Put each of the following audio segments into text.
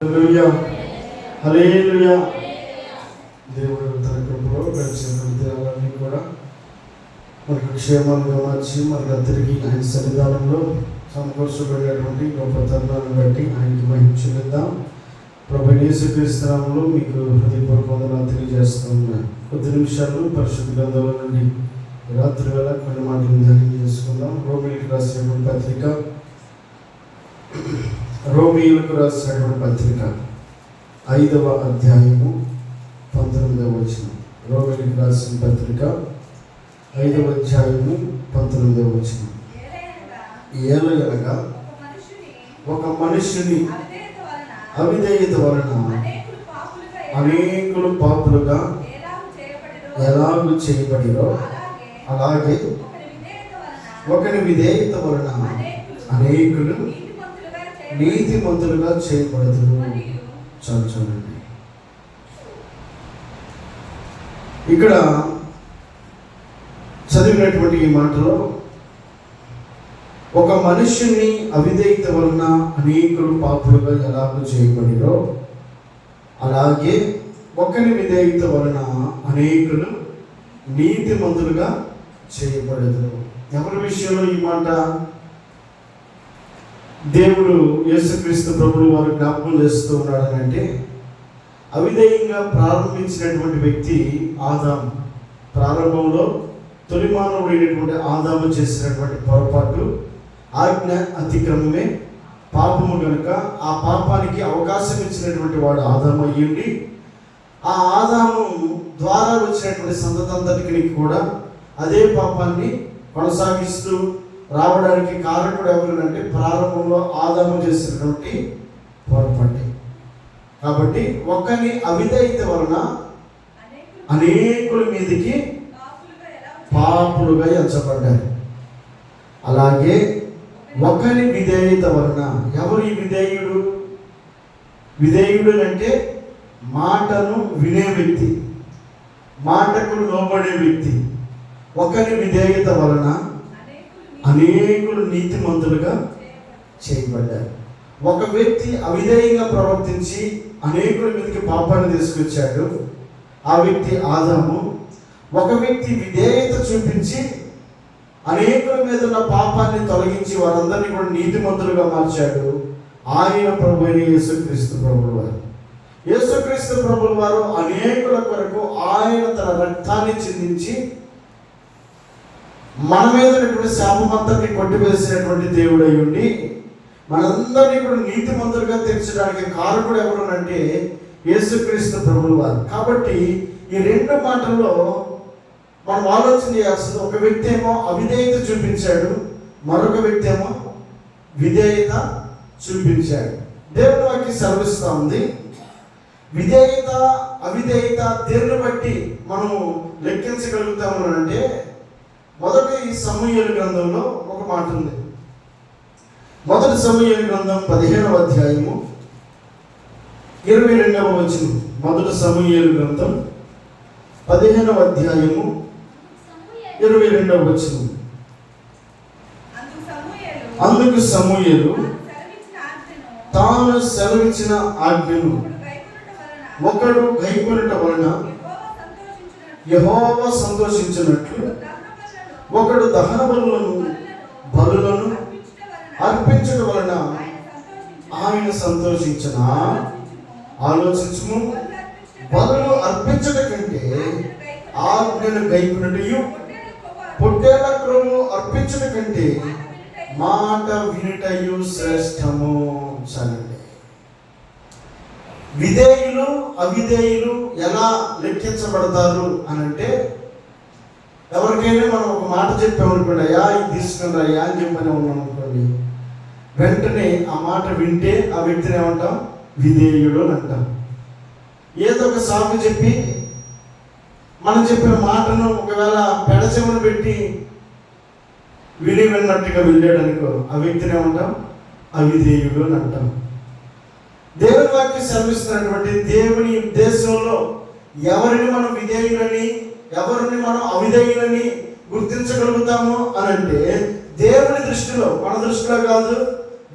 హల్లెలూయా, హల్లెలూయా. దేవుడు తన కృపలో గడిచిన దినాలన్నీ కూడా మనకు క్షేమంగా మార్చి మనకు తిరిగి ఆయన సన్నిధానంలో సమకూర్చబడినటువంటి గొప్ప తరుణాన్ని బట్టి ఆయనకి మహిమ చెల్లిద్దాం. ప్రభువైన యేసుక్రీస్తు నామములో మీకు హృదయపూర్వక వందనాలు తెలియజేస్తున్నాను. కొద్ది నిమిషాలు పరిశుద్ధ గ్రంథంలో నుండి రాత్రి వేళ కొన్ని మాటలు ధ్యానం చేసుకుందాం. రోమీయులకు రాసినటువంటి పత్రిక 5వ అధ్యాయము 19వ వచనం. రోమీయులకు రాసిన పత్రిక 5వ అధ్యాయము 19వ వచనం. ఏలయనగా ఒక మనుషుని అవిధేయత వలన అనేకులు పాపులుగా ఎలాగూ చేయబడిరో అలాగే ఒకరి విధేయత వలన అనేకులు నీతిమంతులుగా చేయబడుతురు. చూడండి, ఇక్కడ చదివినటువంటి ఈ మాటలో ఒక మనుష్యుని అవిధేయత వలన అనేకులు పాపులుగా ఎలాగో చేయబడిరో అలాగే ఒకరి విధేయత వలన అనేకులు నీతిమంతులుగా చేయబడుతురు. ఎవరి విషయంలో ఈ మాట దేవుడు యేసుక్రీస్తు ప్రభువు వారు జ్ఞాపకం చేస్తూ ఉన్నాడని అంటే, అవిధేయంగా ప్రారంభించినటువంటి వ్యక్తి ఆదాము. ప్రారంభంలో తొలి మానవుడైనటువంటి ఆదాము చేసినటువంటి పొరపాటు ఆజ్ఞ అతిక్రమమే పాపము కనుక ఆ పాపానికి అవకాశం ఇచ్చినటువంటి వాడు ఆదాము అయ్యింది. ఆ ఆదాము ద్వారా వచ్చినటువంటి సంతతంతటికి కూడా అదే పాపాన్ని కొనసాగిస్తూ రావడానికి కారకుడు ఎవరంటే ప్రారంభంలో ఆదాము చేసినటువంటి పొరపాటు. కాబట్టి ఒకరిని అవిధేయత వలన అనేకుల మీదకి పాపులుగా ఎంచబడ్డారు. అలాగే ఒకరి విధేయత వలన, ఎవరు ఈ విధేయుడు? విధేయుడు అంటే మాటను వినే వ్యక్తి, మాటకు లోబడే వ్యక్తి. ఒకరి విధేయత వలన అనేకులు నీతిమంతులుగా చేయబడ్డారు. ఒక వ్యక్తి అవిధేయంగా ప్రవర్తించి అనేకుల మీదకి పాపాన్ని తీసుకొచ్చాడు, ఆ వ్యక్తి ఆదాము. ఒక వ్యక్తి విధేయత చూపించి అనేకుల మీద ఉన్న పాపాన్ని తొలగించి వారందరినీ కూడా నీతిమంతులుగా మార్చాడు. ఆయన ప్రభువైన యేసుక్రీస్తు ప్రభువు వారు. యేసుక్రీస్తు ప్రభువు వారు అనేకుల కొరకు ఆయన తన రక్తాన్ని చిందించి మన మీద ఉన్నటువంటి శాపమంతటిని కొట్టివేసినటువంటి దేవుడు అయి ఉండి మనందరినీ కూడా నీతిమంతులుగా తీర్చడానికి కారకుడు ఎవరునంటే యేసుక్రీస్తు ప్రభువు వారు. కాబట్టి ఈ రెండు మాటల్లో మనం ఆలోచన చేయాల్సింది, ఒక వ్యక్తి ఏమో అవిధేయత చూపించాడు, మరొక వ్యక్తి ఏమో విధేయత చూపించాడు. దేవుని వాక్యం సెలవిస్తూ ఉంది. విధేయత అవిధేయత దేన్ని బట్టి మనము లెక్కించగలుగుతాము అంటే, మొదటి సమూయేలు గ్రంథంలో ఒక మాట ఉంది. మొదటి సమూయేలు గ్రంథం 15వ అధ్యాయము 22వ వచనం. మొదటి సమూయేలు గ్రంథం 15వ అధ్యాయము 22వ వచనం. అందుకు సమూయేలు తాను సెలవిచ్చిన ఆజ్ఞను ఒకడు గైకొనుట వలన యెహోవా సంతోషించినట్లు ఒకడు దహన బలులను అర్పించడం వలన ఆయన సంతోషించిన. ఆలోచించుము, బలులు అర్పించడం కంటే ఆజ్ఞను గైకొనుటయు పొట్టేళ్ల క్రొవ్వు అర్పించడం కంటే మాట వినుటయు శ్రేష్టము. చాలండి. విధేయులు అవిధేయులు ఎలా లెక్కించబడతారు అని అంటే, ఎవరికైనా మనం ఒక మాట చెప్పామనుకోండి, అయ్యా ఇది తీసుకుని అయ్యా అని చెప్పని ఉన్నాం అనుకోండి, వెంటనే ఆ మాట వింటే ఆ వ్యక్తిని ఏమంటాం? విధేయుడు అని అంటాం. ఏదో ఒక సాకు చెప్పి మనం చెప్పిన మాటను ఒకవేళ పెడచెమను పెట్టి విన్నట్టుగా వెళ్ళాడు అనుకో, ఆ వ్యక్తిని ఏమంటాం? అవిధేయుడు అని అంటాం. దేవుని వాక్యం సెలవిస్తున్నటువంటి దేవుని ఉద్దేశంలో ఎవరిని మనం విధేయులని, ఎవరిని మనం అవిధేయులని గుర్తించగలుగుతాము అని అంటే, దేవుని దృష్టిలో, మన దృష్టిలో కాదు,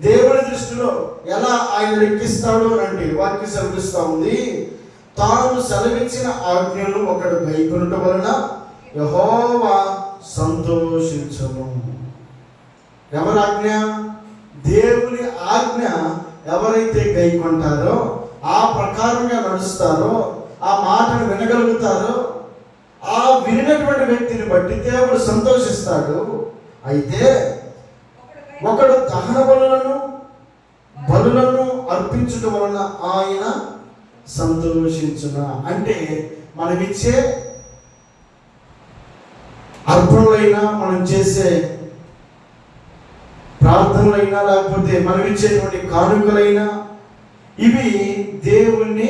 దేవుని దృష్టిలో ఎలా ఆయన లెక్కిస్తాడు అని అంటే వాక్యం సెలవిస్తూ ఉంది, తాను సెలవిచ్చిన ఆజ్ఞను ఒకడు గైకొనుట వలన యెహోవా సంతోషించును. ఎవరి ఆజ్ఞ? దేవుని ఆజ్ఞ ఎవరైతే గైకొంటారో, ఆ ప్రకారంగా నడుస్తారో, ఆ మాటను వినగలుగుతారో, ఆ వినినటువంటి వ్యక్తిని బట్టి దేవుడు సంతోషిస్తాడు. అయితే ఒకడు దహన బలులను అర్పించడం వలన ఆయన సంతోషించున. అంటే మనమిచ్చే అర్పణలైనా, మనం చేసే ప్రార్థనలైనా, లేకపోతే మనం ఇచ్చేటువంటి కానుకలైనా, ఇవి దేవుణ్ణి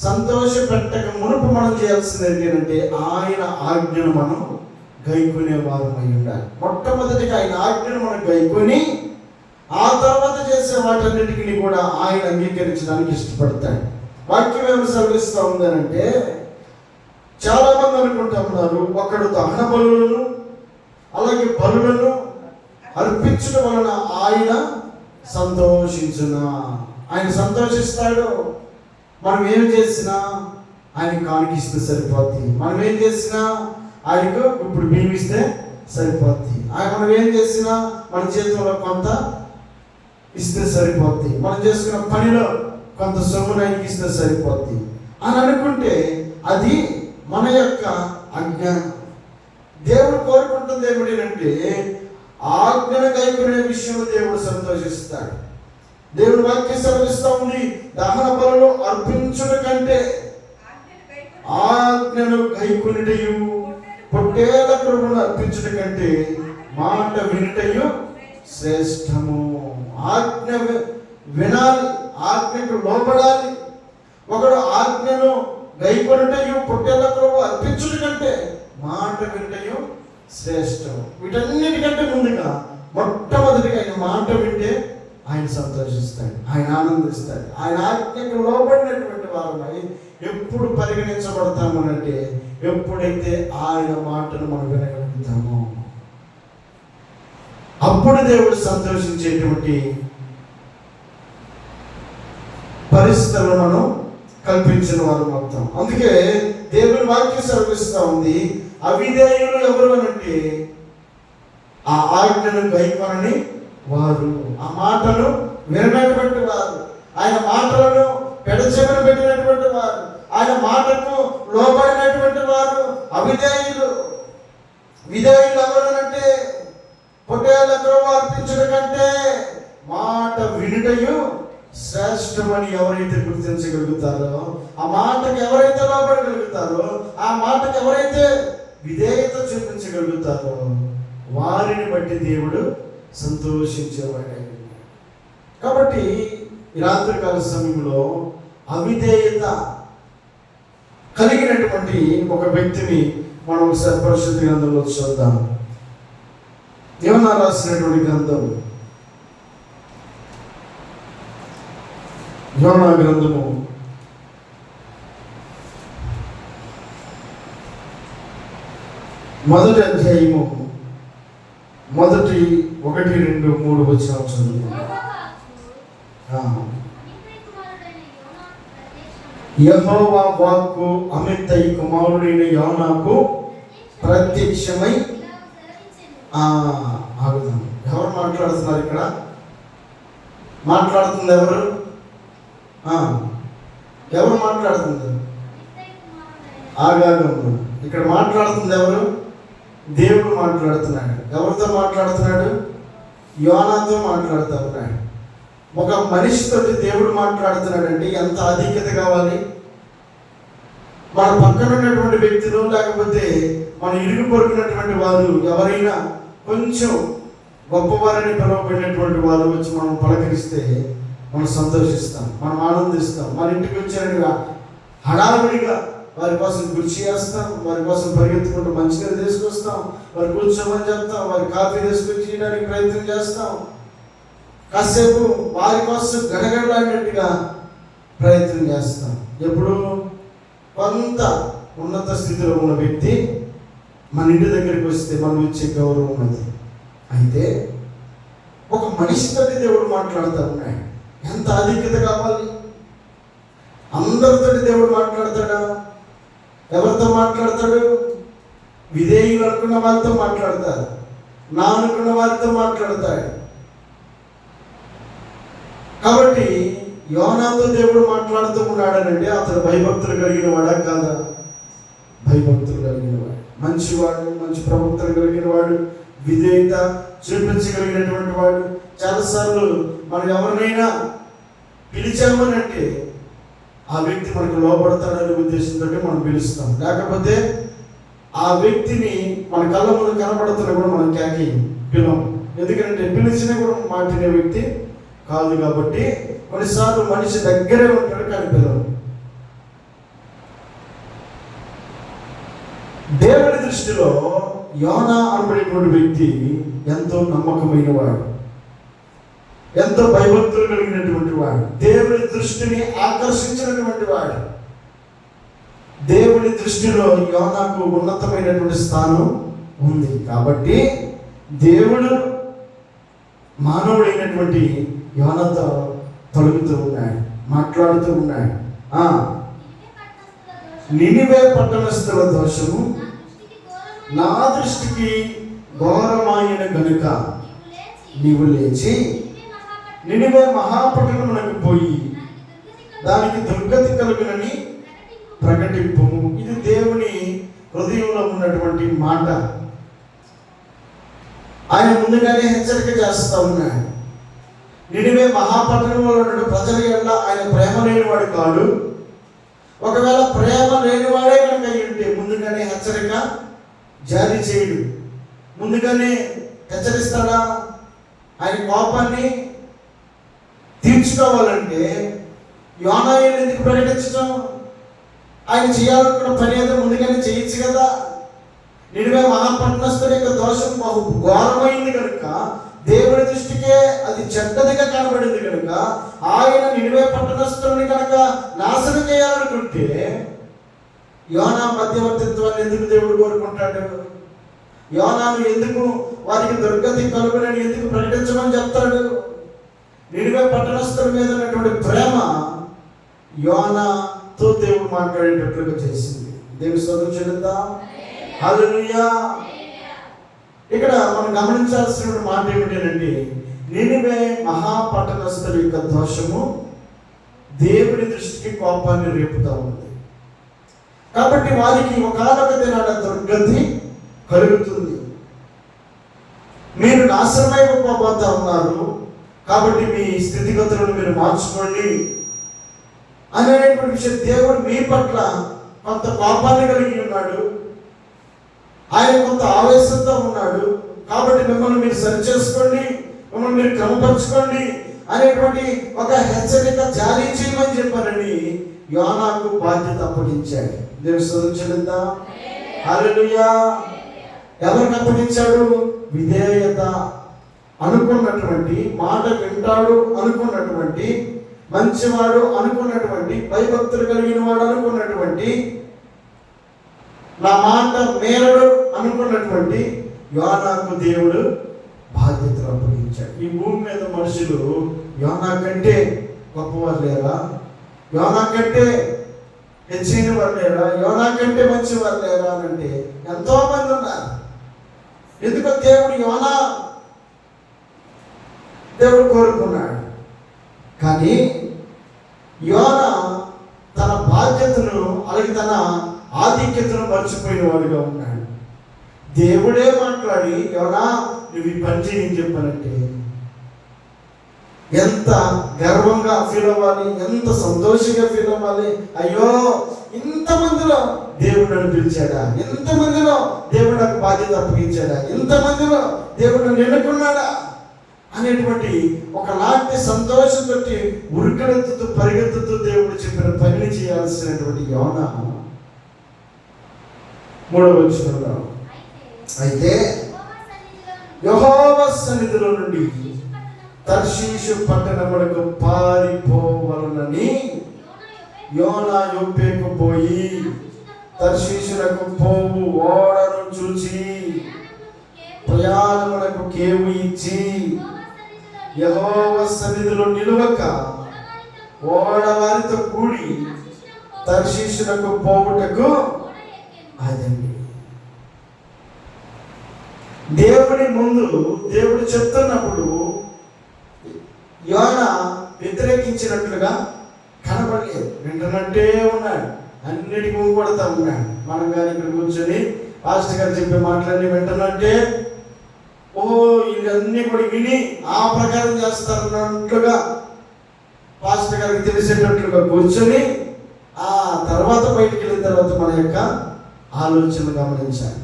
సంతోష పెట్టక మునుపు మనం చేయాల్సింది ఏంటంటే ఆయన ఆజ్ఞను మనం గైకొనే వారమై ఉండాలి. మొట్టమొదటిగా ఆయన ఆజ్ఞను మనం గైకొని ఆ తర్వాత చేసే వాటన్నిటికీ కూడా ఆయన అంగీకరించడానికి ఇష్టపడతాడు. వాక్యం ఏమైనా సెలవిస్తూ ఉందనంటే, చాలా మంది అనుకుంటా ఉన్నారు ఒకడు దహన బలులను అలాగే బలులను అర్పించడం వలన ఆయన సంతోషించునా. ఆయన సంతోషిస్తాడు. మనం ఏం చేసినా ఆయన కానికిస్తే సరిపోద్ది. మనం ఏం చేసినా ఆయనకు ఇప్పుడు భీమిస్తే సరిపోద్ది. మనం ఏం చేసినా మన చేతుల్లో కొంత ఇస్తే సరిపోద్ది. మనం చేసుకున్న పనిలో కొంత సొమ్మును ఆయనకి ఇస్తే సరిపోద్ది అని అనుకుంటే అది మన యొక్క అజ్ఞానం. దేవుడు కోరుకుంటుంది ఏమిటంటే ఆజ్ఞను గైకొనే విషయంలో దేవుడు సంతోషిస్తాడు. దేవుడు వాక్యం సెలవిస్తూ ఉంది, దహన బలులు అర్పించుట కంటే ఆజ్ఞను గైకొనుటయు, పొట్టేల కృపను అర్పించుట కంటే మాట వినుటయు శ్రేష్టము. ఆజ్ఞ వినాలి, ఆజ్ఞకు లోబడాలి. ఒకడు ఆజ్ఞను గైకొనుటయు, పొట్టేల కృప అర్పించుట కంటే మాట వినుటయు శ్రేష్టం. వీటన్నిటికంటే ముందుగా మొట్టమొదటిగా ఆయన మాట వింటే ఆయన సంతోషిస్తాడు, ఆయన ఆనందిస్తాడు. ఆయన ఆజ్ఞకు లోబడినటువంటి వారమై ఎప్పుడు పరిగణించబడతామనంటే ఎప్పుడైతే ఆయన మాటను మనం వినగలుగుతామో అప్పుడు దేవుడు సంతోషించేటువంటి పరిస్థితులను మనం కల్పించిన వారు మొత్తం. అందుకే దేవుని వాక్యం సెలవిస్తూ ఉంది, అవిధేయులు ఎవరు అనంటే ఆ ఆజ్ఞను గైకొనని వారు, ఆ మాటను విననటువంటి వారు, ఆయన మాటలను పెడచెవిన పెట్టినటువంటి వారు, ఆయన మాటకు లోబడినటువంటి వారు అవిధేయులు. విధేయులు ఎవరనంటే పొట్టేళ్లతో అర్పించడం కంటే మాట వినుటయు శ్రేష్టమని ఎవరైతే గుర్తించగలుగుతారో, ఆ మాటకు ఎవరైతే లోబడగలుగుతారో, ఆ మాటకు ఎవరైతే విధేయత చూపించగలుగుతారో వారిని బట్టి దేవుడు సంతోషించేవాడే. కాబట్టి ఈ రాత్రికాల సమయంలో అవిధేయత కలిగినటువంటి ఒక వ్యక్తిని మనం ఒకసారి పరిశుద్ధ గ్రంథంలో చూద్దాం. యోనా రాసినటువంటి గ్రంథం, యోనా గ్రంథము 1వ అధ్యాయము 1, 2, 3 వచనాలు చదువుకుందాం. యెహోవా వాక్కు అమిత్తయి కుమారుడైన యోనాకు ప్రత్యక్షమై. ఆగుదాం. ఎవరు మాట్లాడుతున్నారు ఇక్కడ? మాట్లాడుతుంది ఎవరు? ఎవరు మాట్లాడుతుంది? ఆగాగము. ఇక్కడ మాట్లాడుతుంది ఎవరు? దేవుడు మాట్లాడుతున్నాడు. ఎవరితో మాట్లాడుతున్నాడు? యోనాతో మాట్లాడుతూ ఉన్నాడు. ఒక మనిషితోటి దేవుడు మాట్లాడుతున్నాడంటే ఎంత అధిక్యత కావాలి? మన పక్కన ఉన్నటువంటి వ్యక్తులు, లేకపోతే మన ఇరుగు పొరుగునటువంటి వారు ఎవరైనా కొంచెం గొప్పవారని పిలువబడినటువంటి వారు వచ్చి మనం పలకరిస్తే మనం సంతోషిస్తాం, మనం ఆనందిస్తాం. మన ఇంటికి వచ్చినట్టుగా హడావుడిగా వారి కోసం కుర్చీ వేస్తాం, వారి కోసం పరిగెత్తుకుంటూ మంచినీళ్ళు తీసుకొస్తాం, వారు కూర్చోమని చెప్తాం, వారి కాఫీ తీసుకొచ్చి ఇవ్వడానికి ప్రయత్నం చేస్తాం. కాసేపు వారి కోసం గడగడలాడినట్టుగా ప్రయత్నం చేస్తాం. ఎప్పుడు కొంత ఉన్నత స్థితిలో ఉన్న వ్యక్తి మన ఇంటి దగ్గరికి వస్తే మనం ఇచ్చే గౌరవం అది. అయితే ఒక మనిషితోటి దేవుడు మాట్లాడుతూ ఉన్నాడు. ఎంత ఆధిక్యత కావాలి? అందరితోటి దేవుడు మాట్లాడతాడా? ఎవరితో మాట్లాడతాడు? విధేయులు అనుకున్న వారితో మాట్లాడతాడు, నా అనుకున్న వారితో మాట్లాడతాడు. కాబట్టి యోనాతో దేవుడు మాట్లాడుతూ ఉన్నాడనండి. అతడు భయభక్తులు కలిగిన వాడా కాదా? భయభక్తులు కలిగిన వాడు, మంచివాడు, మంచి ప్రవక్తలు కలిగిన వాడు, విధేయత చూపించగలిగినటువంటి వాడు. చాలాసార్లు మనం ఎవరినైనా పిలిచామనంటే ఆ వ్యక్తి మనకు లోపడతాడనే ఉద్దేశంతో మనం పిలుస్తాం. లేకపోతే ఆ వ్యక్తిని మన కళ్ళ ముందు కనబడుతున్నా కూడా మనం కేకి పిలవం. ఎందుకంటే పిలిచినా కూడా మాటినే వ్యక్తి కాదు. కాబట్టి కొన్నిసార్లు మనిషి దగ్గరే ఉంటాడు కానీ పిలవం. దేవుడి దృష్టిలో యోనా అనబడేటువంటి వ్యక్తి ఎంతో నమ్మకమైన వాడు, ఎంతో భయభక్తులు కలిగినటువంటి వాడు, దేవుడి దృష్టిని ఆకర్షించినటువంటి వాడు. దేవుడి దృష్టిలో యోనాకు ఉన్నతమైనటువంటి స్థానం ఉంది. కాబట్టి దేవుడు మానవుడైనటువంటి యోనాతో తొలుగుతూ ఉన్నాడు, మాట్లాడుతూ ఉన్నాడు. నినివే పట్టణస్థుల దోషము నా దృష్టికి ఘోరమైన గనుక నీవు లేచి నినివే మహాపట్టణమునకు పోయి దానికి దుర్గతి కలుగునని ప్రకటింపు. ఇది దేవుని హృదయంలో ఉన్నటువంటి మాట. ఆయన ముందుగానే హెచ్చరిక చేస్తా ఉన్నాడు. నినివే మహాపట్టణంలో ఉన్న ప్రజల ఎడల ఆయన ప్రేమ లేనివాడు కాడు. ఒకవేళ ప్రేమ లేనివాడే కనుక అయ్యుంటే ముందుగానే హెచ్చరిక జారీ చేయడు. ముందుగానే హెచ్చరిస్తాడా? ఆయన కోపాన్ని తీర్చుకోవాలంటే యోనాను ఎందుకు ప్రకటించడం? ఆయన చేయాలనుకున్న పని ఏదో ముందుగానే చేయొచ్చు కదా. నినివే మహాపట్టణస్థుల యొక్క దోషం బహు ఘోరమైంది కనుక, దేవుడి దృష్టికే అది చెడ్డదిగా కనబడింది కనుక, ఆయన నినివే పట్టణస్థులని కనుక నాశనం చేయాలనుకుంటే యోనా మధ్యవర్తిత్వాన్ని ఎందుకు దేవుడు కోరుకుంటాడు? యోనాను ఎందుకు వారికి దుర్గతి కలుగునని ఎందుకు ప్రకటించమని చెప్తాడు? నినివే పట్టణస్థుల మీద ఉన్నటువంటి ప్రేమ యోనాతో దేవుడు మాట్లాడేటట్లుగా చేసింది. దేవుని స్తోత్రం చెల్లిద్దాం. హల్లెలూయా. ఇక్కడ మనం గమనించాల్సిన మాట ఏమిటంటే, నినివే మహాపట్టణస్థుల యొక్క దోషము దేవుడి దృష్టికి కోపాన్ని రేపుతా ఉంది. కాబట్టి వారికి ఒకనొక దినాన దుర్గతి కలుగుతుంది. మీరు నాశనమైపోబోతా ఉన్నారు, కాబట్టి మీ స్థితిగతులను మీరు మార్చుకోండి అనేటువంటి విషయం. దేవుడు మీ పట్ల కొంత కోపాన్ని కలిగి ఉన్నాడు, ఆయన కొంత ఆవేశంతో ఉన్నాడు. కాబట్టి మిమ్మల్ని మీరు సరిచేసుకోండి, మిమ్మల్ని మీరు క్రమపరచుకోండి అనేటువంటి ఒక హెచ్చరిక జారీ చేయమని చెప్పారని యోనాకు బాధ్యత అప్పగించాడు. దేవుని స్తోత్రం చెల్లిద్దాం. హల్లెలూయా. ఎవరికి అప్పగించాడు? విధేయత అనుకున్నటువంటి, మాట వింటాడు అనుకున్నటువంటి, మంచివాడు అనుకున్నటువంటి, భయభక్తులు కలిగిన వాడు అనుకున్నటువంటి, నా మాట మేరడు అనుకున్నటువంటి యోనాకు దేవుడు బాధ్యతలు అప్పగించాడు. ఈ భూమి మీద మనుషులు యోనా కంటే గొప్పవారు లేరా? యోనా కంటే హెచ్చైన వారు లేరా? యోనా కంటే మంచి వారు లేరా అని అంటే ఎంతో మంది ఉన్నారు. ఎందుకో దేవుడు కోరుకున్నాడు. కానీ యోనా తన బాధ్యతను, అలాగే తన ఆధిక్యతను మర్చిపోయిన వాడుగా ఉన్నాడు. దేవుడే మాట్లాడి యోనా నువ్వు ఈ పని చేయని చెప్పానంటే ఎంత గర్వంగా ఫీల్ అవ్వాలి, ఎంత సంతోషంగా ఫీల్ అవ్వాలి. అయ్యో, ఇంతమందిలో దేవుడు నన్ను పిలిచాడా, ఇంతమందిలో దేవుడు నాకు బాధ్యత అప్పగించాడా, ఇంతమందిలో దేవుడు నన్ను ఎన్నుకున్నాడా అనేటువంటి ఒకలాంటి సంతోషంతో ఉరికెత్తుతూ పరిగెత్తుతూ దేవుడు చెప్పిన పనిని చేయాల్సినటువంటి యోనా 3వ వచనంలో, అయితే యెహోవా సన్నిధిలో నుండి తర్షీషు పట్టణమునకు పారిపోవలనని యోనా యొప్పేకు పోయి తర్షీషునకు పోవు ఓడను చూచి ప్రయాణమునకు కేవు ఇచ్చి యెహోవా సన్నిధిలో నిలువక ఓడవారితో కూడి తర్షీషునకు పోవుటకు. అదండి దేవుని ముందు దేవుడు చెప్తున్నప్పుడు యోనా వ్యతిరేకించినట్లుగా కనబడలేదు, వింటున్నట్టే ఉన్నాడు, అన్నిటికీ ఊపడుతూ ఉన్నాడు. మనం కానీ ఇక్కడ కూర్చొని పాస్టర్ గారు చెప్పే మాటలన్నీ వింటున్నట్టే, ఇవన్నీ కూడా విని ఆ ప్రకారం చేస్తారన్నట్లుగా పాస్టర్ గారికి తెలిసేటట్లుగా కూర్చొని ఆ తర్వాత బయటికి వెళ్ళిన తర్వాత మన యొక్క ఆలోచనలు గమనించాలి.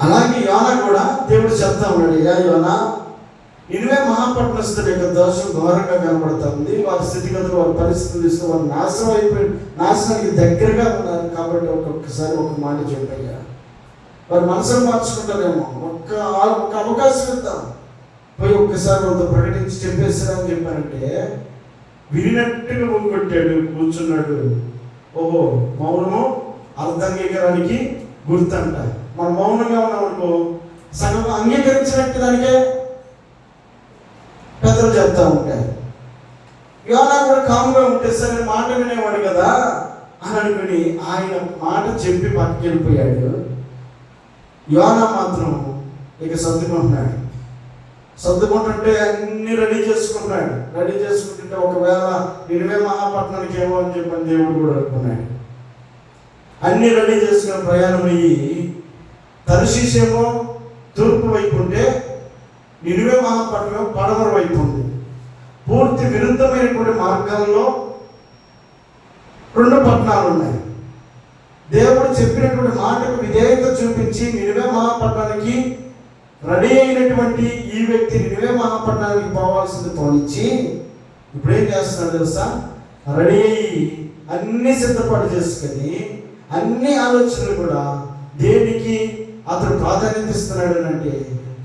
అలాగే యోనా కూడా దేవుడు చెప్తా ఉన్నాడు, యోనా నినివే మహాపట్టణస్థుల యొక్క దోషం ఘోరంగా కనబడుతూ ఉంది, వారి స్థితిగతులు వారి పరిస్థితులు ఇస్తూ వారు నాశనానికి దగ్గరగా ఉన్నారు. కాబట్టి ఒక్కొక్కసారి ఒక మాట చెప్పయ్యా, వారి మనసును మార్చుకుంటారేమో, ఒక్క అవకాశం ఇద్దాం, పోయి ఒక్కసారి వాళ్ళతో ప్రకటించి చెప్పేస్తారని చెప్పారంటే వినినట్టుగా ముంగొట్టాడు, కూర్చున్నాడు. ఓహో, మౌనము అర్థంగీకరానికి గుర్తంట. మనం మౌనంగా ఉన్నామనుకో సగం అంగీకరించినట్టు దానికే పెద్దలు చెప్తా ఉంటారు. యోనా కూడా కాముగా ఉంటే సరే మాట వినేవాడు కదా అని అనుకుని ఆయన మాట చెప్పి పక్కకి వెళ్ళిపోయాడు. యోనా మాత్రం ఇక సర్దుకుంటున్నాడు. సర్దుకుంటుంటే అన్ని రెడీ చేసుకుంటున్నాడు. రెడీ చేసుకుంటుంటే ఒకవేళ నినివే మహాపట్నానికి ఏమో అని చెప్పని దేవుడు కూడా అనుకున్నాడు. అన్ని రెడీ చేసుకుని ప్రయాణం అయ్యి తర్షీషేమో తూర్పు వైపు ఉంటే నినివే మహాపట్నం పడమర వైపు ఉంది. పూర్తి విరుద్ధమైనటువంటి మార్గాల్లో రెండు పట్టణాలు ఉన్నాయి. దేవుడు చెప్పినటువంటి మాటకు విధేయత చూపించి నినివే మహాపట్నానికి రెడీ అయినటువంటి ఈ వ్యక్తి నినివే మహాపట్నానికి పోవాల్సింది పోనిచ్చి ఇప్పుడు ఏం చేస్తున్నాడు తెలుసా, రెడీ అయ్యి అన్ని సిద్ధపాటు చేసుకొని అన్ని ఆలోచనలు కూడా దేనికి అతడు ప్రాధాన్యత ఇస్తున్నాడు అంటే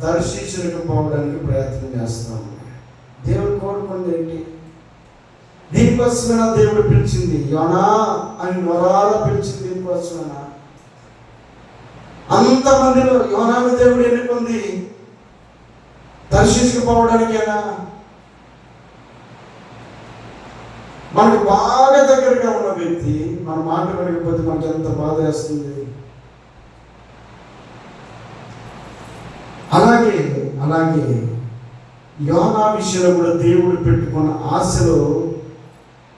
తర్షీషునకు పోవడానికి ప్రయత్నం చేస్తున్నాం. దేవుడు కోరుకుంది ఏంటి? దీనికోసమైనా దేవుడు పిలిచింది, యోనా అని వరాల పిలిచింది. దీనికోసమైనా అంతమందిలో యోనాను దేవుడు ఎన్నుకుంది తర్షీషుకు పోవడానికేనా? మనకు బాగా దగ్గరగా ఉన్న వ్యక్తి మన మాట వినకపోతే మనకి ఎంత బాధ వేస్తుంది. అలాగే యోనా విషయంలో కూడా దేవుడు పెట్టుకున్న ఆశలో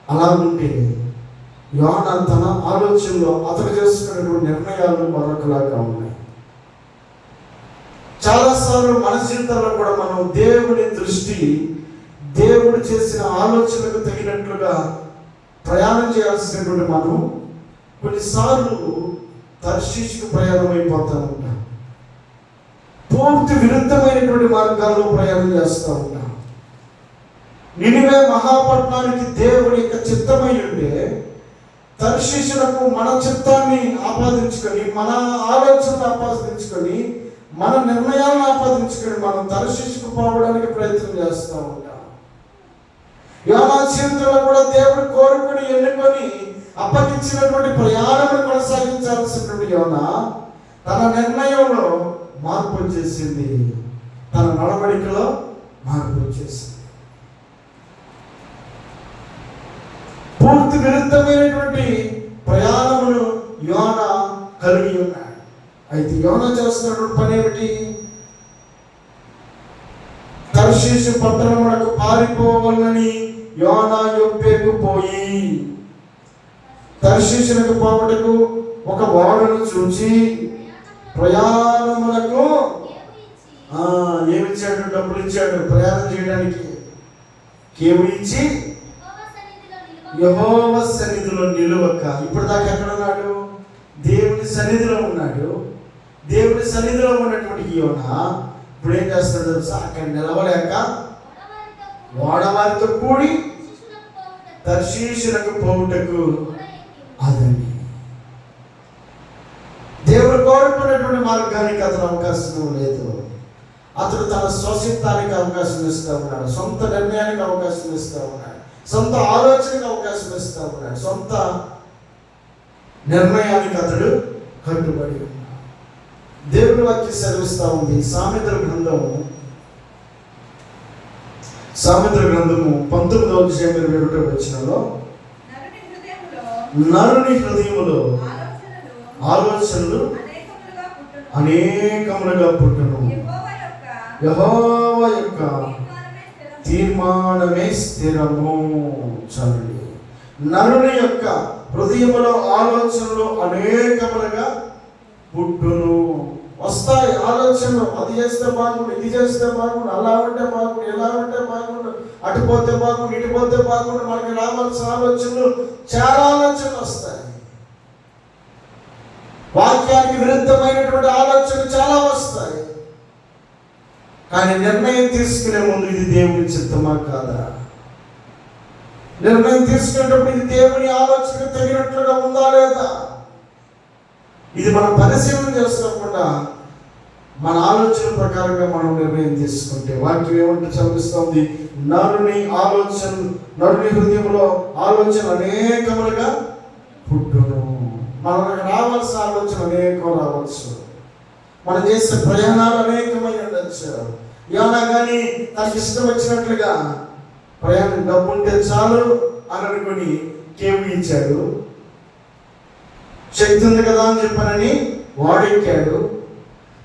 అలా ఉంటే యోనా తన ఆలోచనలో అతను చేసుకున్నటువంటి నిర్ణయాలు మరొకలాగా ఉన్నాయి. చాలాసార్లు మన జీవితంలో కూడా మనం దేవుని దృష్టి దేవుడు చేసిన ఆలోచనలకు తగినట్లుగా ప్రయాణం చేయాల్సినటువంటి మనం కొన్నిసార్లు తర్షీషుకు ప్రయాణం అయిపోతూ ఉంటాం. పూర్తి విరుద్ధమైనటువంటి మార్గాల్లో ప్రయాణం చేస్తూ ఉంటాం. నినివే మహాపట్నానికి దేవుడి యొక్క చిత్తమై ఉంటే తర్షీషులకు మన చిత్తాన్ని ఆపాదించుకొని మన ఆలోచనలు ఆపాదించుకొని మన నిర్ణయాలను ఆపాదించుకొని మనం తర్షీషుకు పోవడానికి ప్రయత్నం చేస్తూ ఉంటాం. యోనా జీవితంలో కూడా దేవుడు కోరుకుని ఎన్నుకొని అప్పగించినటువంటి ప్రయాణం కొనసాగించాల్సినటువంటి యోనా తన నిర్ణయంలో మార్పు వచ్చేసింది, తన నడవడికలో మార్పు వచ్చేసింది. పూర్తి విరుద్ధమైనటువంటి ప్రయాణమును యోనా కలిగి ఉన్నాడు. అయితే యోనా చేస్తున్నటువంటి పని ఏమిటి? తర్షీషు పట్టణమునకు పారిపోవాలని యోనా యొప్పేకు పోయి తర్షీషునకు పోవటకు ఒక ఓడను చూచి ప్రయాణములకు ఏమిచ్చాడు? డబ్బులు ఇచ్చాడు ప్రయాణం చేయడానికి. కేవు ఇచ్చి యెహోవా సన్నిధిలో నిలువక. ఇప్పుడు దాకా ఎక్కడ ఉన్నాడు? దేవుని సన్నిధిలో ఉన్నాడు. దేవుని సన్నిధిలో ఉన్నటువంటి యోనా ఇప్పుడు ఏం చేస్తాడు తెలుసా? అక్కడ నిలవలేక ఓడవారితో కూడి తర్షీషునకు పోవుటకు. అదండి దేవుడు కోరుకున్నటువంటి మార్గానికి అతను అవకాశం లేదు. అతడు తన స్వసిద్ధానికి అవకాశం ఇస్తూ ఉన్నాడు, సొంత నిర్ణయానికి అవకాశం ఇస్తూ ఉన్నాడు, సొంత ఆలోచనకి అవకాశం ఇస్తూ ఉన్నాడు, సొంత నిర్ణయానికి అతడు కట్టుబడి ఉన్నాడు. దేవుడి వాక్యం సెలవిస్తూ ఉంది సామెతల గ్రంథం సామెతల గ్రంథము 19వ అధ్యాయం 21వ వచనంలో నరుని హృదయములో ఆలోచనలు అనేకములుగా పుట్టును, యెహోవా యొక్క తీర్మానమే స్థిరము. చాలండి. నరుని యొక్క హృదయములో ఆలోచనలు అనేకములుగా పుట్టును. వస్తాయి ఆలోచనలు, అది చేస్తే బాగుండు, ఇది చేస్తే బాగుండు, అలా ఉంటే బాగుండు, ఎలా ఉంటే బాగుండు, అటుపోతే బాగుండు, ఇటుపోతే బాగుండు. మనకి రావాల్సిన ఆలోచనలు, చాలా ఆలోచనలు వస్తాయి. వాక్యానికి విరుద్ధమైనటువంటి ఆలోచనలు చాలా వస్తాయి. కానీ నిర్ణయం తీసుకునే ముందు ఇది దేవుని చిత్తమా కాదా, నిర్ణయం తీసుకునేటప్పుడు ఇది దేవుని ఆలోచనకు తగినట్లుగా ఉందా లేదా, ఇది మనం పరిశీలన చేసుకోకుండా మన ఆలోచన ప్రకారంగా మనం నిర్ణయం తీసుకుంటే వాక్యం ఏమంటే చదివిస్తుంది, నరుని హృదయంలో ఆలోచన అనేకములుగా పుట్టును. మనకు రావాల్సిన ఆలోచన అనేకం రావచ్చు, మనం చేసే ప్రయాణాలు అనేకమై ఉండొచ్చు. ఏమన్నా కానీ తనకి ఇష్టం వచ్చినట్లుగా ప్రయాణం, డబ్బు ఉంటే చాలు అని అనుకుని కేవు ఇచ్చాడు, శక్తి ఉంది కదా అని చెప్పనని వాడెక్కాడు.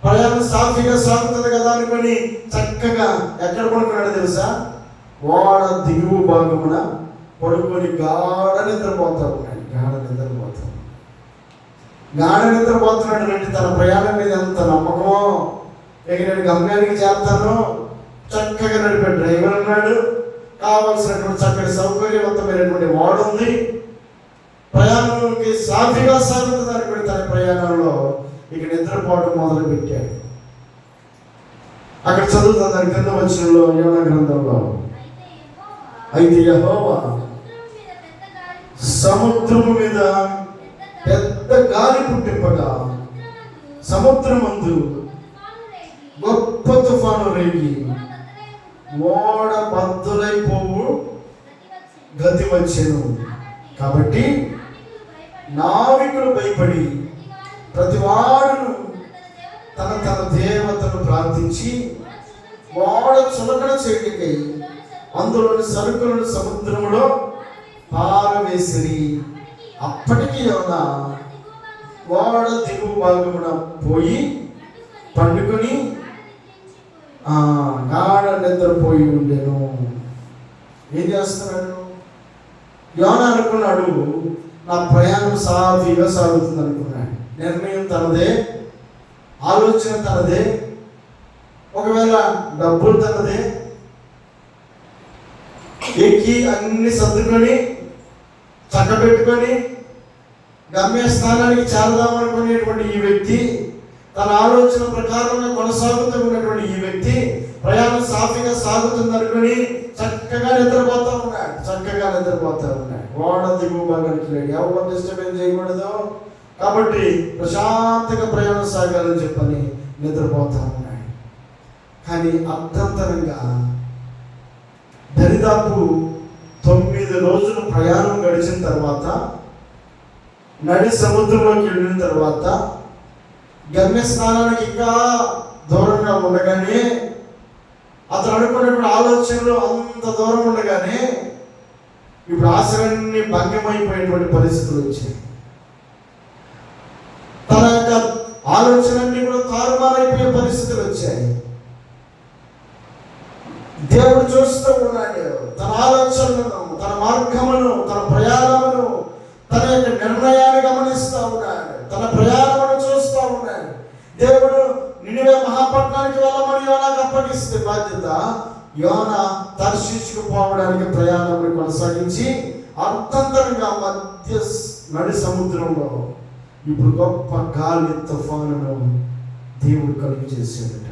ప్రయాణం సాఫీగా సాగుతుంది కదా అనుకుని చక్కగా ఎక్కడ పడుకున్నాడు తెలుసా, వాడ దిగువ భాగమున పడుకొని గాఢ నిద్రపోతా ఉన్నాడు. గాఢ నిద్రపోతున్నాడు అంటే తన ప్రయాణం మీద ఎంత నమ్మకమో, ఇక నేను గమ్యానికి చేస్తాను. చక్కగా నడిపే డ్రైవర్ ఉన్నాడు, కావాల్సినటువంటి చక్కటి సౌకర్యవంతమైనటువంటి వాడు ఉంది, ప్రయాణంకి సాఫీగా సాగుతుంది అనుకుని తన ప్రయాణంలో ఇక నిద్రపోవడం మొదలు పెట్టాడు. అక్కడ చదువుతుంది దాని కింద వచనంలో, యోనా గ్రంథంలో, అయితే యెహోవా సముద్రము మీద పెద్ద గాలి పుట్టింపగా సముద్రమందు గొప్ప తుఫాను రేగి ఓడ బద్దలైపోవు గతి వచ్చెను. కాబట్టి నావికులు భయపడి ప్రతివాడును తన తన దేవతను ప్రార్థించి ఓడ చులకన చేయటకై అందులోని సరుకులను సముద్రములో పారవేసిరి. అప్పటికి యోనా ఓడ దిగువ భాగమున పోయి పండుకొని గాఢ నిద్రపోయి ఉండెను. ఏం చేస్తున్నాడు యోనా? అనుకున్నాడు నా ప్రయాణం సాఫీగా సాగుతుంది అనుకున్నాడు. నిర్ణయం తనదే, ఆలోచన తనదే, ఒకవేళ డబ్బులు తనదే, ఎక్కి అన్ని సర్దుకొని చక్కబెట్టుకొని గమ్యస్థానానికి చేరదామనుకునేటువంటి ఈ వ్యక్తి, తన ఆలోచన ప్రకారంగా కొనసాగుతూ ఉన్నటువంటి ఈ వ్యక్తి ప్రయాణం సాఫీగా సాగుతుంది అనుకుని చక్కగా నిద్రపోతా ఉన్నాడు. ఓడ దిగువ భాగానికి లేడు, ఎవరు డిస్టర్బెన్స్ చేయకూడదు కాబట్టి ప్రశాంతంగా ప్రయాణం సాగాలని చెప్పని నిద్రపోతా ఉన్నాడు. కానీ అర్థంతరంగా దరిదాపు 9 రోజులు ప్రయాణం గడిచిన తర్వాత, నడి సముద్రంలోకి వెళ్ళిన తర్వాత, గమ్యస్థానానికి ఇంకా దూరంగా ఉండగానే, అతను అనుకున్నటువంటి ఆలోచనలు అంత దూరం ఉండగానే ఇప్పుడు ఆశలన్నీ భంగమైపోయేటువంటి పరిస్థితులు వచ్చాయి. తన యొక్క ఆలోచనలన్నీ కూడా తారుమారైపోయే పరిస్థితులు వచ్చాయి. దేవుడు చూస్తూ ఉన్నాడు తన ఆలోచనలను, తన మార్గమును, తన ప్రయాణమును, తన యొక్క నిర్ణయాన్ని గమనిస్తూ ఉన్నాడు, తన ప్రయాణమును చూస్తూ ఉన్నాడు. దేవుడు నినివే మహాపట్నానికి వెళ్ళమని యోనాకు అప్పగిస్తే బాధ్యత, యోనా తర్షీషుకు పోవడానికి ప్రయాణాన్ని కొనసాగించి అర్థంతరంగా మధ్య నడి సముద్రంలో ఇప్పుడు గొప్ప గాలి తుఫానును దేవుడు కలుగు చేసేదట.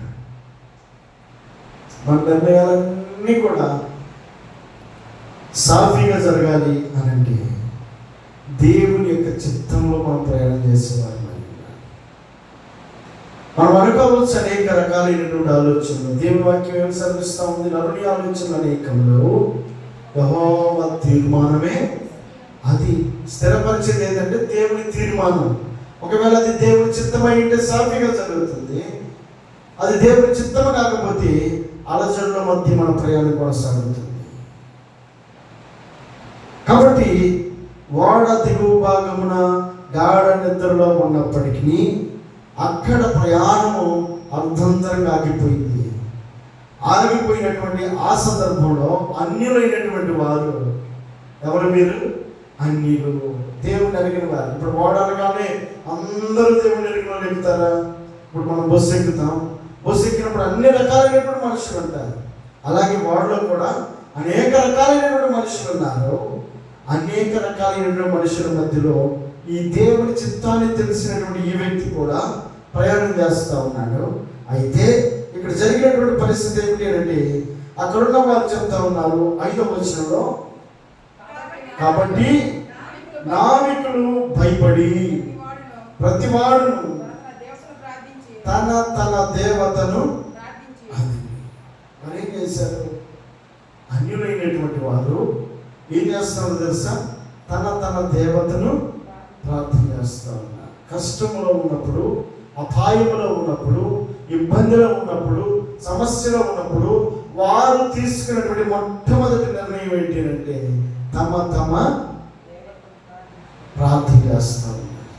మన నిర్ణయాలన్నీ కూడా సాఫీగా జరగాలి అని అంటే దేవుని యొక్క చిత్తంలో మనం ప్రయాణం చేసేవారు. మనం అనుకోవచ్చు అనేక రకాలైనటువంటి ఆలోచనలు. దేవుని వాక్యం ఏమి సర్విస్తూ ఉంది? నరుని ఆలోచనలు అనేకంలో యెహోవా తీర్మానమే అది స్థిరపరిచేది. ఏంటంటే దేవుని తీర్మానం. ఒకవేళ అది దేవుని చిత్తమై ఉంటే సాఫీగా జరుగుతుంది, అది దేవుని చిత్తము కాకపోతే అలజడుల మధ్య మన ప్రయాణం కొనసాగుతుంది. కాబట్టి ఓడ దిగువ భాగమున గాఢ నిద్రలో ఉన్నప్పటికీ అక్కడ ప్రయాణము అర్ధంతరంగా ఆగిపోయింది. ఆగిపోయినటువంటి ఆ సందర్భంలో అన్యులైనటువంటి వారు, ఎవరు మీరు? అన్యులు, దేవుని ఎరిగిన వారు. ఇప్పుడు ఓడనగానే అందరూ దేవుని ఎరిగిన వాళ్ళు ఎక్కుతారా? ఇప్పుడు మనం బస్సు ఎక్కుతాం, బస్సు ఎక్కినప్పుడు అన్ని రకాలైనటువంటి మనుషులు ఉంటారు. అలాగే ఓడలో కూడా అనేక రకాలైనటువంటి మనుషులు ఉన్నారు. అనేక రకాలైనటువంటి మనుషుల మధ్యలో ఈ దేవుని చిత్తాన్ని తెలిసినటువంటి ఈ వ్యక్తి కూడా ప్రయాణం చేస్తూ ఉన్నాడు. అయితే ఇక్కడ జరిగినటువంటి పరిస్థితి ఏమిటి అంటే, అక్కడున్న వారు చెప్తా ఉన్నారు 5వ వచనంలో, కాబట్టి నావికులు భయపడి ప్రతివాడును తన తన దేవతను మరేం చేశారు? అన్యులైనటువంటి వారు ఏం చేస్తున్నారో తెలుసా? తన తన దేవతను ప్రార్థన చేస్తూ ఉన్నారు. కష్టంలో ఉన్నప్పుడు, అపాయంలో ఉన్నప్పుడు, ఇబ్బందిలో ఉన్నప్పుడు, సమస్యలో ఉన్నప్పుడు వారు తీసుకున్నటువంటి మొట్టమొదటి నిర్ణయం ఏంటి అంటే తమ తమ ప్రార్థన చేస్తూ ఉన్నారు.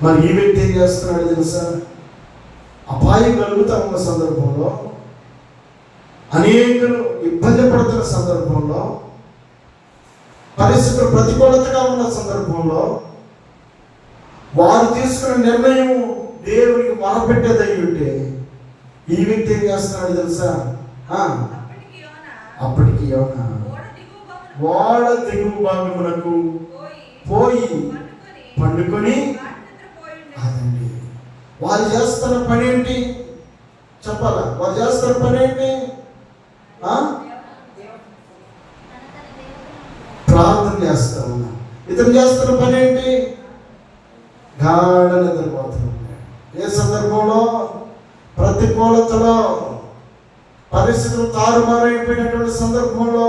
మరి ఈ వ్యక్తి ఏం చేస్తున్నాడు తెలుసా? అపాయం కలుగుతా ఉన్న సందర్భంలో, అనేకులు ఇబ్బంది పడుతున్న సందర్భంలో, పరిస్థితులు ప్రతికూలతగా ఉన్న సందర్భంలో వారు తీసుకున్న నిర్ణయం దేవునికి మొరపెట్టేదై ఉంటే ఈ వ్యక్తి ఏం చేస్తున్నాడు తెలుసా? అప్పటికి యోనా ఓడ దిగువ భాగమునకు పోయి పండుకొని, అదండి వారు చేస్తున్న పని ఏంటి చెప్పాలా? వారు చేస్తున్న పని ఏంటి? ప్రార్థన చేస్తా ఉన్నా. ఇతను చేస్తున్న పని ఏంటి? గాఢ నిద్రపోతున్నాడు. ఏ సందర్భంలో? ప్రతికూలతలో, పరిస్థితులు తారుమారైపోయినటువంటి సందర్భంలో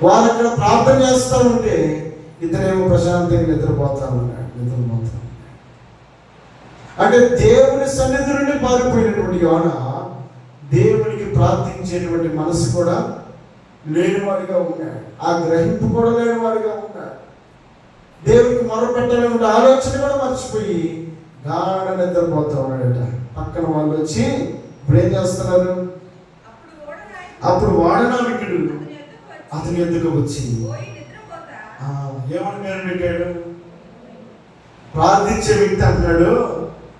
వారు అక్కడ ప్రార్థన చేస్తూ ఉంటే ఇతనేమో ప్రశాంతంగా నిద్రపోతా ఉన్నాడు. అంటే దేవుని సన్నిధి నుండి పారిపోయినటువంటి యోనా దేవునికి ప్రార్థించేటువంటి మనసు కూడా లేనివాడిగా ఉన్నాడు. ఆ గ్రహింపు కూడా లేనివాడిగా ఉన్నాడు. దేవునికి మొరపెట్టాలనే ఆలోచన కూడా మర్చిపోయి గాఢ నిద్రపోతా ఉన్నాడట. పక్కన వాళ్ళు వచ్చి ఇప్పుడు ఏం చేస్తున్నారు? అప్పుడు వాడనావికుడు అతని ఎద్దుకు వచ్చి ఏమని పేరు పెట్టాడు? ప్రార్థించే వ్యక్తి అంటున్నాడు,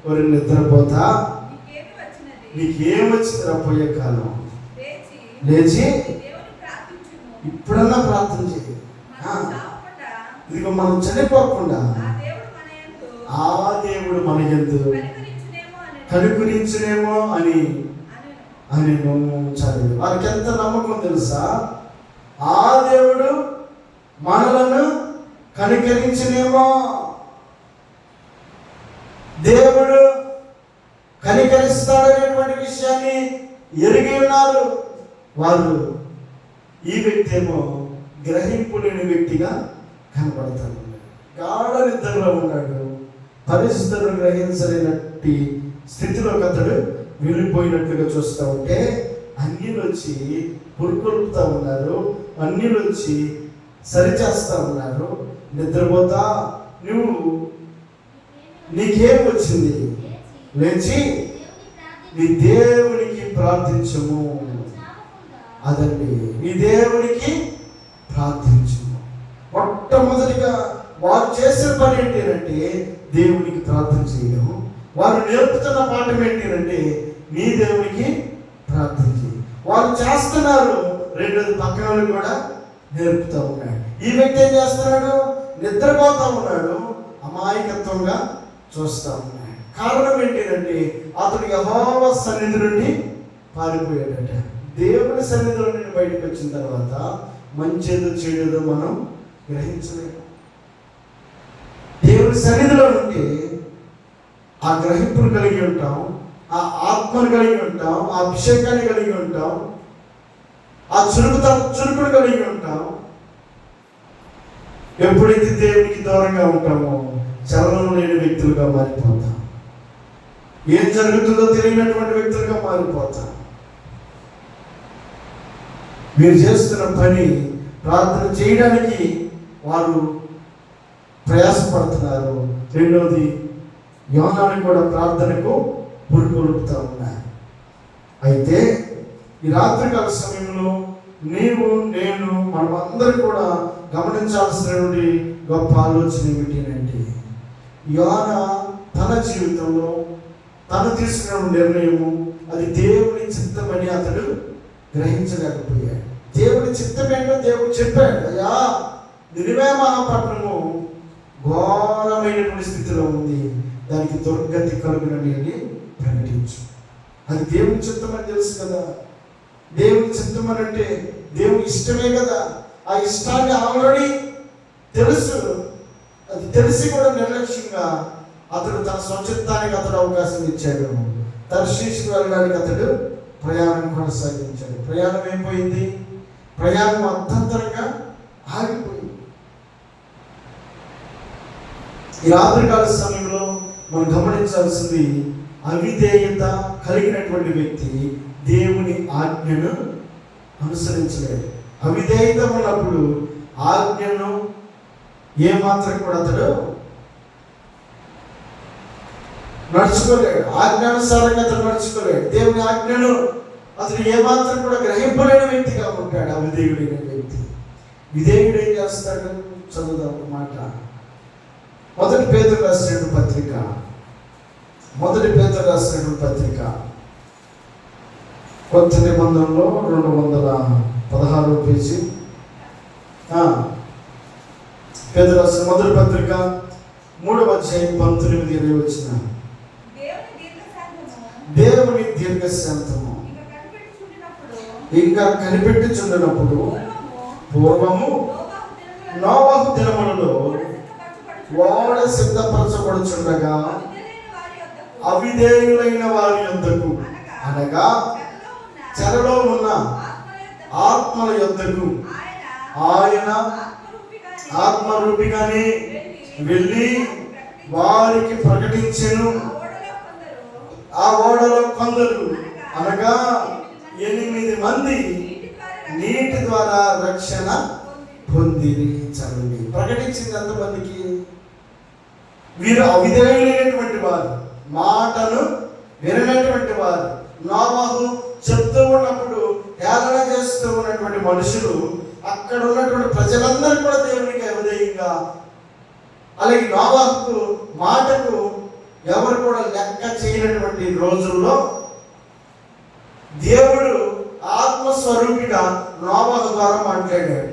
ఒరి నిద్రపోతా, నీకేం వచ్చిందిరా పోయే కాలం, లేచి ఇప్పుడన్నా ప్రార్థన చేయి. ఇదిగో మనం చనిపోకుండా ఆ దేవుడు మన యందు కనుకరించునేమో అని చదివి వారికి ఎంత నమ్మకం తెలుసా? ఆ దేవుడు మనలను కనికరించునేమో, దేవుడు కనికరిస్తాడనేటువంటి విషయాన్ని ఎరిగి ఉన్నారు వారు. ఈ వ్యక్తి ఏమో గ్రహింపు లేని వ్యక్తిగా కనబడతాడు. గాఢ నిద్రలో ఉన్నాడు. పరిస్థితులను గ్రహించలేనట్టి స్థితిలోకి అతడు వెళ్ళిపోయినట్లుగా చూస్తూ ఉంటే అన్యులు వచ్చి పురుకొల్పుతూ ఉన్నారు. అన్యులు వచ్చి సరిచేస్తూ ఉన్నారు. నిద్రపోతా నీకేం వచ్చింది? లేచి నీ దేవునికి ప్రార్థించము. అదండి, నీ దేవునికి ప్రార్థించము. మొట్టమొదటిగా వారు చేసిన పని ఏంటి అంటే దేవునికి ప్రార్థన చేయడం. వారు నేర్పుతున్న పాఠం ఏంటి అంటే నీ దేవునికి ప్రార్థన చేయి. వారు చేస్తున్నారు. రెండోది పక్కన కూడా నేర్పుతూ ఉన్నాడు. ఈ వ్యక్తి ఏం చేస్తున్నాడు? నిద్రపోతూ ఉన్నాడు. అమాయకత్వంగా చూస్తూ ఉన్నాడు. కారణం ఏంటిదంటే అతడు యెహోవా సన్నిధి నుండి పారిపోయాడట. దేవుని సన్నిధిలో నుండి బయటకు వచ్చిన తర్వాత మంచిదో చెడుదో మనం గ్రహించలేము. దేవుని సన్నిధిలో ఉంటే ఆ గ్రహింపును కలిగి ఉంటాం, ఆ ఆత్మను కలిగి ఉంటాం, ఆ అభిషేకాన్ని కలిగి ఉంటాం, ఆ చురుకును కలిగి ఉంటాం. ఎప్పుడైతే దేవునికి దూరంగా ఉంటామో చలనం లేని వ్యక్తులుగా మారిపోతాం. ఏం జరుగుతుందో తెలియనటువంటి వ్యక్తులుగా మారిపోతాం. మీరు చేస్తున్న పని ప్రార్థన చేయడానికి వారు ప్రయాసపడుతున్నారు. రెండవది, యోనాను కూడా ప్రార్థనకు పురుకొలుపుతూ ఉన్నాయి. అయితే ఈ రాత్రికాల సమయంలో నీవు నేను మనమందరం కూడా గమనించాల్సినటువంటి గొప్ప ఆలోచన ఏమిటి? యోనా తన జీవితంలో తను తీసుకున్న నిర్ణయము అది దేవుని చిత్తమని అతడు గ్రహించలేకపోయాడు. దేవుని చిత్తం ఏంటో దేవుడు చెప్పాడు. అయ్యా, నినివే మహాపట్నము ఘోరమైనటువంటి స్థితిలో ఉంది, దానికి దుర్గతి కలుగునని ప్రకటించు. అది దేవుని చిత్తం అని తెలుసు కదా. దేవుని చిత్తం అని అంటే దేవుని ఇష్టమే కదా. ఆ ఇష్టాన్ని ఆల్రెడీ తెలుసు. అది తెలిసి కూడా నిర్లక్ష్యంగా అతడు తన స్వచ్ఛత్వానికి అతడు అవకాశం ఇచ్చాడు. తర్షీషుకు వెళ్ళడానికి అతడు ప్రయాణం కొనసాగించాడు. ప్రయాణం ఏమైపోయింది? ప్రయాణం అర్థంతరంగా ఆగిపోయింది. ఈ రాత్రికాల సమయంలో మనం గమనించాల్సింది, అవిధేయత కలిగినటువంటి వ్యక్తి దేవుని ఆజ్ఞను అనుసరించలేడు. అవిధేయత ఉన్నప్పుడు ఆజ్ఞను ఏమాత్రం కూడా అతడు నడుచుకోలేడు. ఆజ్ఞానుసారంగా అతడు నడుచుకోలేడు. దేవుని ఆజ్ఞను అతను ఏమాత్రం కూడా గ్రహింపలేని వ్యక్తిగా ఉంటాడు అవిధేయుడైన వ్యక్తి. విధేయుడు ఏం చేస్తాడు? చదువుదాం ఒక మాట. మొదటి పేతురు రాసినటువంటి పత్రిక, కొత్త నిబంధనలో 216 పేజీ. పేతురు రాసిన మొదటి పత్రిక 3వ అధ్యాయం 19-20 వచ్చిన దేవుని దీర్ఘశాంతము ఇంకా కనిపెట్టుచుండినప్పుడు పూర్వము నోవహు దినములలో ఓడ సిద్ధపరచబడుచుండగా అవిధేయులైన వారి యొద్దకు, అనగా చెరలో ఉన్న ఆత్మల యొద్దకు ఆయన ఆత్మరూపిగానే వెళ్ళి వారికి ప్రకటించెను. ఆ ఓడలో కొందరు, అనగా 8 మంది నీటి ద్వారా రక్షణ పొందిరి. చదివి ప్రకటించింది ఎంతమందికి? వీరు అవిధేయులైనటువంటి వారు, మాటను విననటువంటి వారు, నోవహు చెప్తూ ఉన్నప్పుడు హేళన చేస్తూ ఉన్నటువంటి మనుషులు, అక్కడ ఉన్నటువంటి ప్రజలందరూ కూడా దేవునికి అవిధేయంగా, అలాగే నోవహు మాటకు ఎవరు కూడా లెక్క చేయనటువంటి రోజుల్లో దేవుడు ఆత్మస్వరూపిగా నోవహు ద్వారా మాట్లాడాడు.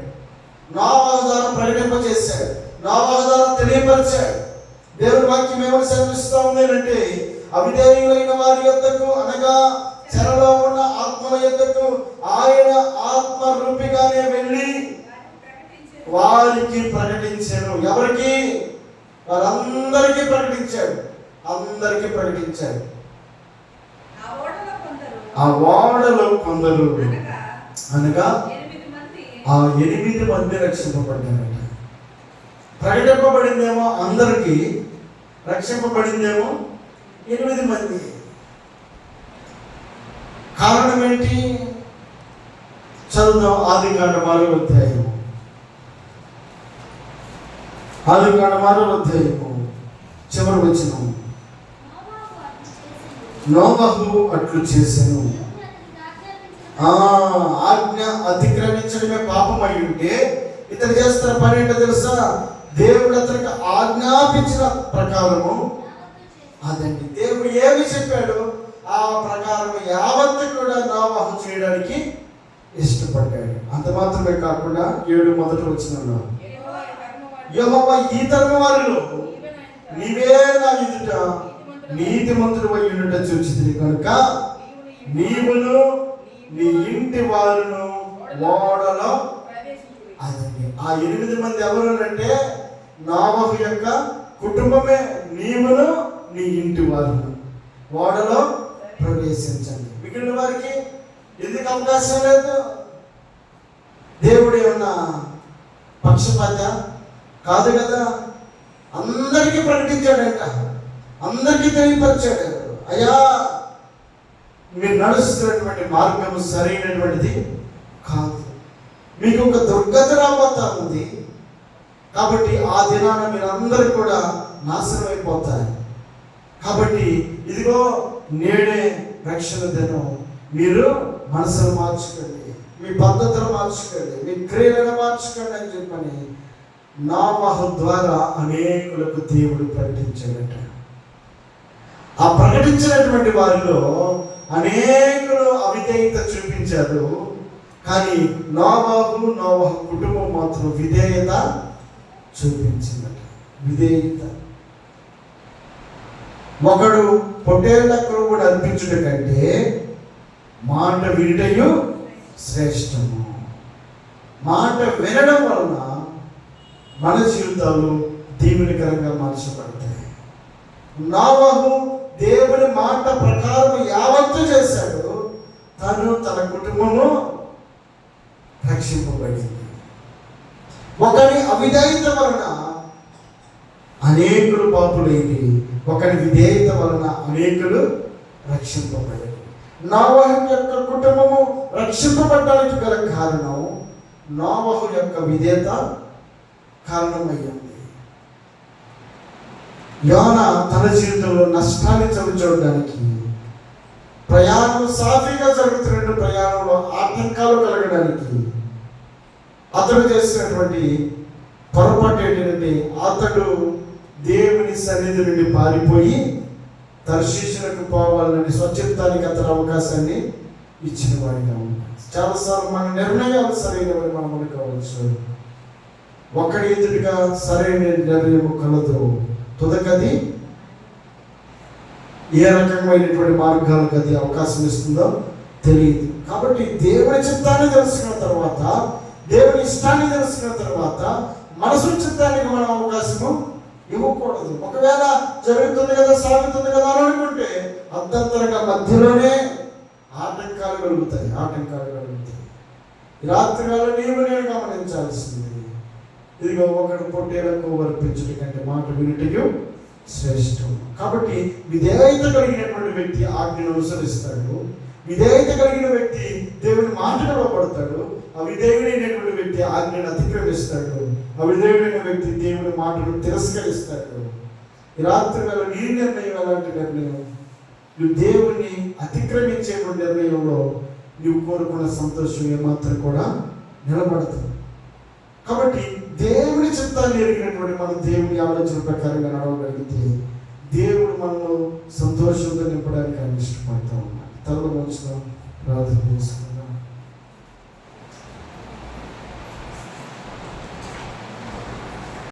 నోవహు ద్వారా ప్రకటింపజేశాడు. నోవహు ద్వారా తెలియపరిచాడు. దేవుని వాక్యం ఏమని సెలవిస్తూ ఉంది అంటే, అవిధేయులైన వారి యొద్దకు, అనగా చెరలో ఉన్న ఆత్మల యొద్దకు ఆయన ఆత్మరూపిగానే వెళ్ళి వారికి ప్రకటించాడు. ఎవరికి? వారందరికీ ప్రకటించాడు. అందరికీ ప్రకటించాడు. ఆ ఓడలో కొందరు, అనగా ఆ 8 మంది రక్షింపబడ్డారట. ప్రకటింపబడిందేమో అందరికీ, రక్షింపబడిందేమో 8 మంది. కారణం ఏంటి? చదువుదాం. ఆదికాండం 6వ అధ్యాయము. చివరి వచనం. నోవహు అట్లు చేసెను. ఆజ్ఞ అతిక్రమించడమే పాపం అయి ఉంటే ఇతను చేస్తున్న పని ఏంటో తెలుసా? దేవుడు అతనికి ఆజ్ఞాపించిన ప్రకారము, అదండి దేవుడు ఏమి చెప్పాడు ఆ ప్రకారం యావత్తు కూడా నోవహు చేయడానికి ఇష్టపడ్డాడు. అంత మాత్రమే కాకుండా 7 మొదటి వచనంలో, యెహోవా ఈ తరము వారిలో నీవే నా ఎదుట నీతిమంతుడు అయి ఉండుట చూచితిని కనుక నీవును నీ ఇంటి వారును ఓడలో. అదండి ఆ 8 మంది ఎవరు అంటే నోవహు యొక్క కుటుంబమే. నీవును నీ ఇంటి వారును ఓడలో ప్రవేశించండి. మిగిలిన వారికి ఎందుకు అవకాశం లేదు? దేవుడు ఏమన్నా పక్షపాత కాదు కదా. అందరికీ ప్రకటించాడంట, అందరికీ తెలియపరిచాడు. అయ్యా మీరు నడుస్తున్నటువంటి మార్గము సరైనటువంటిది కాదు, మీకు ఒక దుర్గతి రాబోతా ఉంది, కాబట్టి ఆ దినాన మీరందరూ కూడా నాశనం అయిపోతారు. కాబట్టి ఇదిగో నేడే రక్షణ దినం, మీరు మనసును మార్చుకోండి, మీ పద్ధతులు మార్చుకోండి, మీ క్రియలను మార్చుకోండి అని చెప్పని నోవహు ద్వారా అనేకులకు దేవుడు ప్రకటించాడట. ఆ ప్రకటించినటువంటి వారిలో అనేకులు అవిధేయత చూపించారు, కానీ నోవహు కుటుంబం మాత్రం విధేయత చూపించిందట. విధేయత. ఒకడు పొట్టేళ్ల క్రొవ్వును అర్పించుట కంటే మాట వినుటయు శ్రేష్టము. మాట వినడం వలన మన జీవితాలు దీవెనకరంగా మార్చబడతాయి. నోవహు దేవుని మాట ప్రకారం యావత్తు చేశాడు, తను తన కుటుంబము రక్షింపబడింది. ఒకరి అవిధేయత వలన అనేకులు పాపులైంది, ఒకరి విధేయత వలన అనేకులు రక్షింపబడింది. నోవహు యొక్క కుటుంబము రక్షింపబడడానికి గల కారణం నోవహు యొక్క విధేయత కారణమయ్యింది. యోనా తన జీవితంలో నష్టాన్ని చవిచూడడానికి, ప్రయాణం సాఫీగా జరుగుతున్న ప్రయాణంలో ఆటంకాలు కలగడానికి అతడు చేసినటువంటి పొరపాటు ఏంటంటే, అతడు దేవుని సన్నిధి నుండి పారిపోయి తర్షీషులకు పోవాలని స్వచ్ఛతానికి అతను అవకాశాన్ని ఇచ్చిన వాడిగా ఉన్నాడు. చాలాసార్లు మన నిర్ణయాలు సరైనవని మనం అనుకోవచ్చు. ఒకటి ఎదుటిగా సరైన నిర్ణయం కలదు, తుదకది ఏ రకమైనటువంటి మార్గాలకు అది అవకాశం ఇస్తుందో తెలియదు. కాబట్టి దేవుని చిత్తాన్ని తెలుసుకున్న తర్వాత, దేవుని ఇష్టాన్ని తెలుసుకున్న తర్వాత మనసు చిత్తానికి మనం అవకాశము ఇవ్వకూడదు. ఒకవేళ జరుగుతుంది కదా, సాగుతుంది కదా అని అనుకుంటే అర్ధంతరంగా మధ్యలోనే ఆటంకాలు కలుగుతాయి. రాత్రి వేళ నేను గమనించాల్సింది, ఇదిగో ఒకడు పొట్టేలకు వర్పించుట కంటే మాట వినుటయు శ్రేష్టం. కాబట్టి విధేయత కలిగినటువంటి వ్యక్తి ఆజ్ఞను అనుసరిస్తాడు, విధేయత కలిగిన వ్యక్తి దేవుని మాటకు లోబడతాడు, అవిధేయుడైనటువంటి వ్యక్తి ఆజ్ఞను అతిక్రమిస్తాడు, అవిధేయుడైన వ్యక్తి దేవుని మాటను తిరస్కరిస్తాడు. ఈ రాత్రి వేళ నీ నిర్ణయం ఎలాంటి నిర్ణయం? నువ్వు దేవుణ్ణి అతిక్రమించేటువంటి నిర్ణయంలో నువ్వు కోరుకున్న సంతోషం ఏమాత్రం కూడా నిలబడుతుంది. కాబట్టి దేవుని చిత్తాన్ని ఎరిగినటువంటి మనం దేవుని ఆలోచన ప్రకారంగా నడవగలిగితే దేవుడు మనలో సంతోషంతో నింపడానికి ఆయన ఇష్టపడతా ఉన్నాడు. తల వంచుదాం, ప్రార్థన చేసుకుందాం.